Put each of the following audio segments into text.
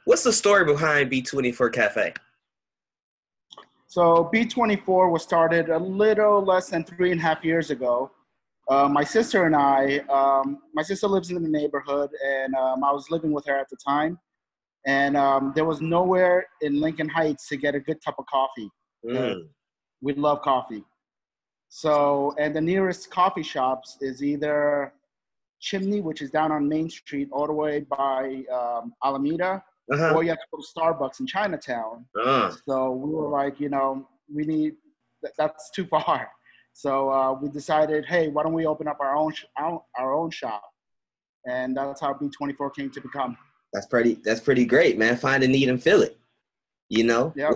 What's the story behind B24 Cafe? So B24 was started a little less than 3.5 years ago. My sister and I, my sister lives in the neighborhood, and I was living with her at the time. And there was nowhere in Lincoln Heights to get a good cup of coffee. Mm. We love coffee. So, and the nearest coffee shops is either Chimney, which is down on Main Street, all the way by Alameda, Uh-huh. or you have to go to Starbucks in Chinatown. Uh. So we were like, we need, that's too far. So we decided, hey, why don't we open up our own shop? And that's how B24 came to become. That's pretty great, man. Find a need and fill it. Yep.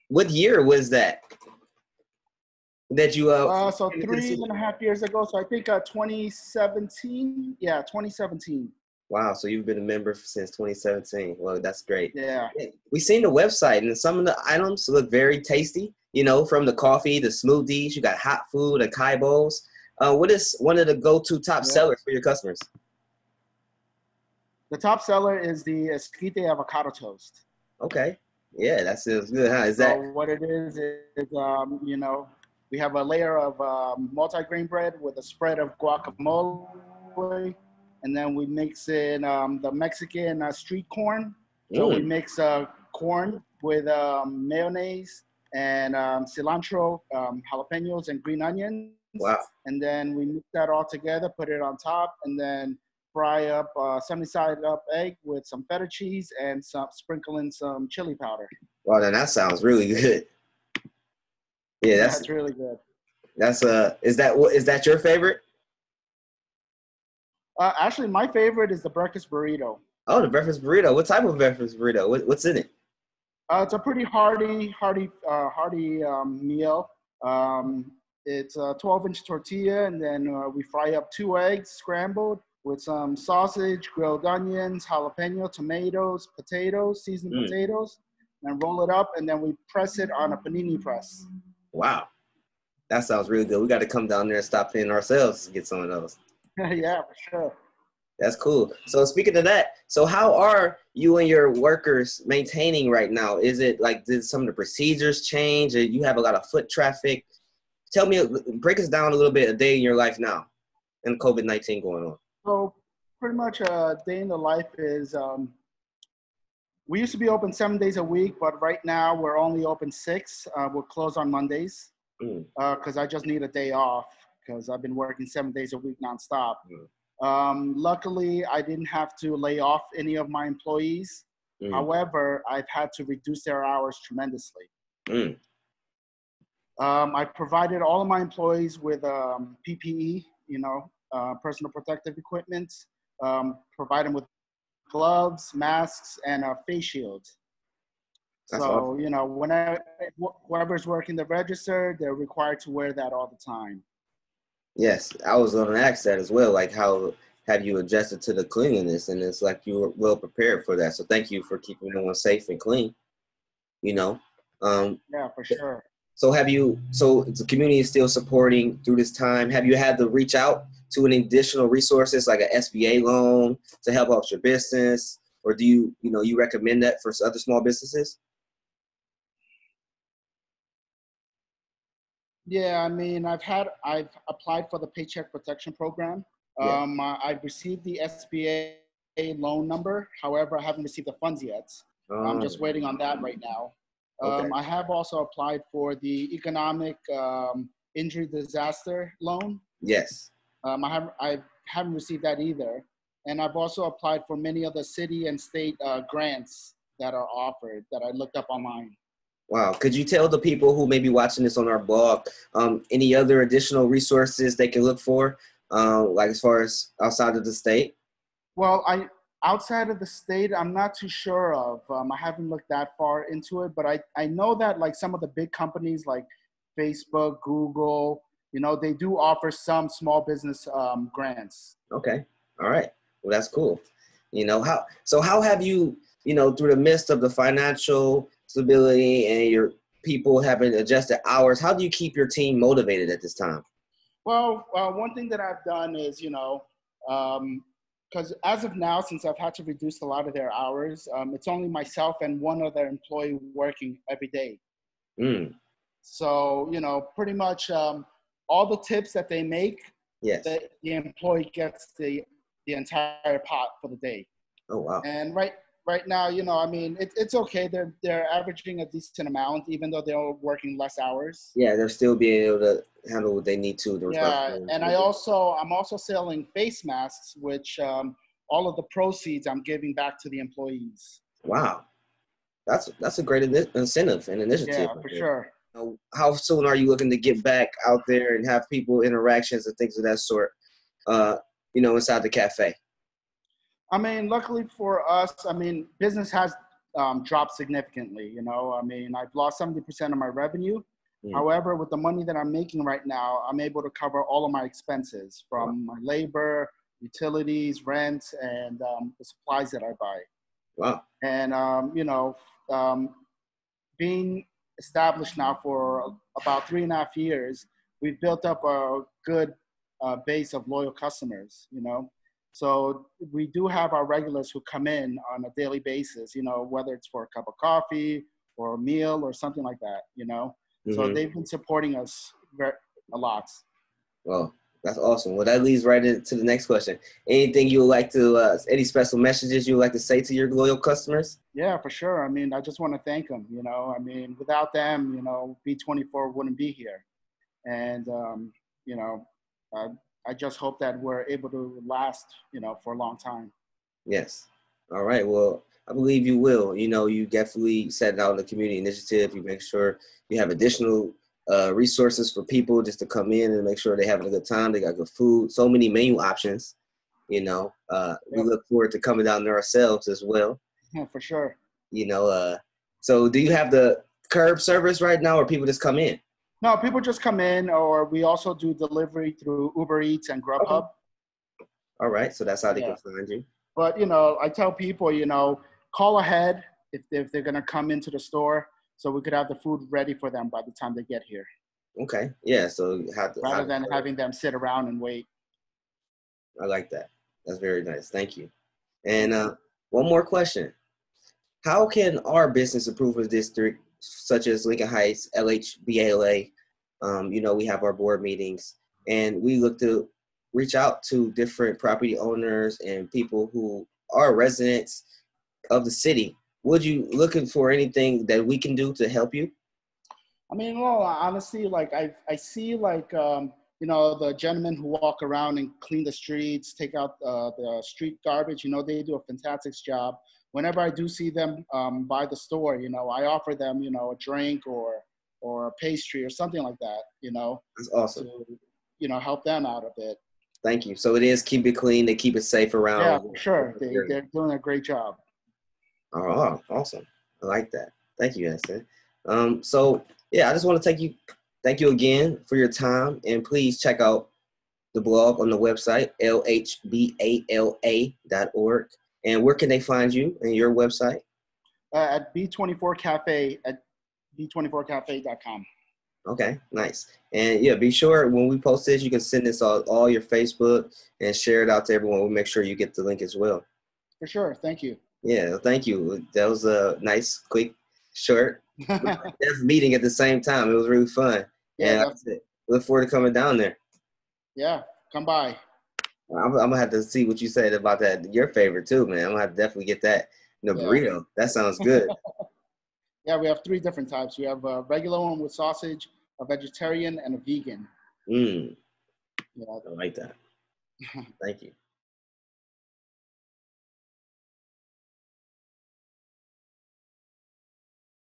What year was that you so 3.5 years ago. So I think 2017. Yeah, 2017. Wow, so you've been a member since 2017. Well, that's great. Yeah. We seen the website, and some of the items look very tasty. From the coffee, the smoothies, you got hot food, acai bowls. What is one of the go-to top sellers for your customers? The top seller is the esquite avocado toast. Okay. Yeah, that sounds good, huh? So what it is we have a layer of multi-grain bread with a spread of guacamole, and then we mix in the Mexican street corn. So we mix corn with mayonnaise and cilantro, jalapenos, and green onions. Wow. And then we mix that all together, put it on top, and then fry up sunny-side up egg with some feta cheese and sprinkle in some chili powder. Wow, then that sounds really good. Yeah, that's really good. That's is that your favorite? Actually, my favorite is the breakfast burrito. Oh, the breakfast burrito. What type of breakfast burrito? What's in it? It's a pretty hearty meal. It's a 12-inch tortilla, and then we fry up 2 eggs scrambled with some sausage, grilled onions, jalapeno, tomatoes, potatoes, seasoned potatoes, and roll it up, and then we press it on a panini press. Wow. That sounds really good. We got to come down there and stop in ourselves to get some of those. Yeah, for sure. That's cool. So speaking of that, so how are you and your workers maintaining right now? Is it like, did some of the procedures change? Or you have a lot of foot traffic? Tell me, break us down a little bit, a day in your life now and COVID-19 going on. So pretty much a day in the life is, we used to be open 7 days a week, but right now we're only open 6. We're closed on Mondays because I just need a day off because I've been working 7 days a week nonstop. Luckily, I didn't have to lay off any of my employees. However, I've had to reduce their hours tremendously. I provided all of my employees with PPE, personal protective equipment, provide them with gloves, masks, and face shields. That's so, awesome. Whoever's working the register, they're required to wear that all the time. Yes, I was going to ask that as well. Like, how have you adjusted to the cleanliness? And it's like you were well prepared for that. So thank you for keeping everyone safe and clean, Yeah, for sure. So so the community is still supporting through this time. Have you had to reach out to any additional resources like an SBA loan to help out your business? Or do you recommend that for other small businesses? Yeah, I mean, I've applied for the Paycheck Protection Program. I've received the SBA loan number. However, I haven't received the funds yet. I'm just waiting on that right now. Okay. I have also applied for the economic injury disaster loan. Yes. I haven't received that either. And I've also applied for many other city and state grants that are offered that I looked up online. Wow. Could you tell the people who may be watching this on our blog any other additional resources they can look for, like as far as outside of the state? Well, outside of the state, I'm not too sure of. I haven't looked that far into it, but I know that like some of the big companies like Facebook, Google, they do offer some small business grants. Okay. All right. Well, that's cool. How have you, through the midst of the financial stability and your people having adjusted hours, how do you keep your team motivated at this time? Well, one thing that I've done is, because as of now, since I've had to reduce a lot of their hours, it's only myself and one other employee working every day. Mm. So, you know, pretty much all the tips that they make, Yes. the employee gets the entire pot for the day. Oh, wow. And right now, you know, I mean, it's okay. They're averaging a decent amount, even though they're working less hours. Yeah, they're still being able to handle what they need to. Yeah, and I'm also selling face masks, which all of the proceeds I'm giving back to the employees. Wow, that's a great incentive and initiative. Yeah, for sure. How soon are you looking to get back out there and have people interactions and things of that sort? Inside the cafe. I mean, luckily for us, I mean, business has dropped significantly. You know, I mean, I've lost 70% of my revenue. Mm. However, with the money that I'm making right now, I'm able to cover all of my expenses from my labor, utilities, rent, and the supplies that I buy. Wow. And, being established now for about 3.5 years, we've built up a good base of loyal customers, you know. So we do have our regulars who come in on a daily basis, you know, whether it's for a cup of coffee or a meal or something like that, you know. Mm-hmm. So they've been supporting us a lot. Well, that's awesome. Well, that leads right into the next question. Anything you would like to, any special messages you would like to say to your loyal customers? Yeah, for sure. I mean, I just want to thank them, you know. I mean, without them, you know, B24 wouldn't be here. And, you know, I just hope that we're able to last, you know, for a long time. Yes. All right. Well, I believe you will. You know, you definitely set out the community initiative. You make sure you have additional resources for people just to come in and make sure they're having a good time. They got good food. So many menu options. You know, we look forward to coming down there ourselves as well. Yeah, for sure. You know, so do you have the curb service right now, or people just come in? No, people just come in, or we also do delivery through Uber Eats and Grubhub. Okay. All right, so that's how they can find you. But, you know, I tell people, you know, call ahead if they're going to come into the store so we could have the food ready for them by the time they get here. Okay, yeah, so rather than having them sit around and wait. I like that. That's very nice. Thank you. And one more question. How can our business improvement district, such as Lincoln Heights, LHBALA, you know, we have our board meetings, and we look to reach out to different property owners and people who are residents of the city. Would you looking for anything that we can do to help you? I mean, well, honestly, like I see like, you know, the gentlemen who walk around and clean the streets, take out the street garbage, you know, they do a fantastic job. Whenever I do see them by the store, you know, I offer them, you know, a drink or a pastry or something like that, you know. That's awesome. To, you know, help them out a bit. Thank you. So it is keep it clean. They keep it safe around. Yeah, for sure. They're doing a great job. Oh, awesome. I like that. Thank you, Anson. So yeah, I just want to thank you again for your time, and please check out the blog on the website, LHBALA.org. And where can they find you and your website? At B24 Cafe at B24cafe.com. Okay, nice. And yeah, be sure when we post this, you can send this on all your Facebook and share it out to everyone. We'll make sure you get the link as well. For sure. Thank you. Yeah, thank you. That was a nice, quick, short meeting at the same time. It was really fun. Yeah, and look forward to coming down there. Yeah, come by. I'm gonna have to see what you said about that. Your favorite too, man. I'm gonna have to definitely get that. The burrito. That sounds good. Yeah, we have 3 different types. We have a regular one with sausage, a vegetarian, and a vegan. Yeah, I like that. Thank you.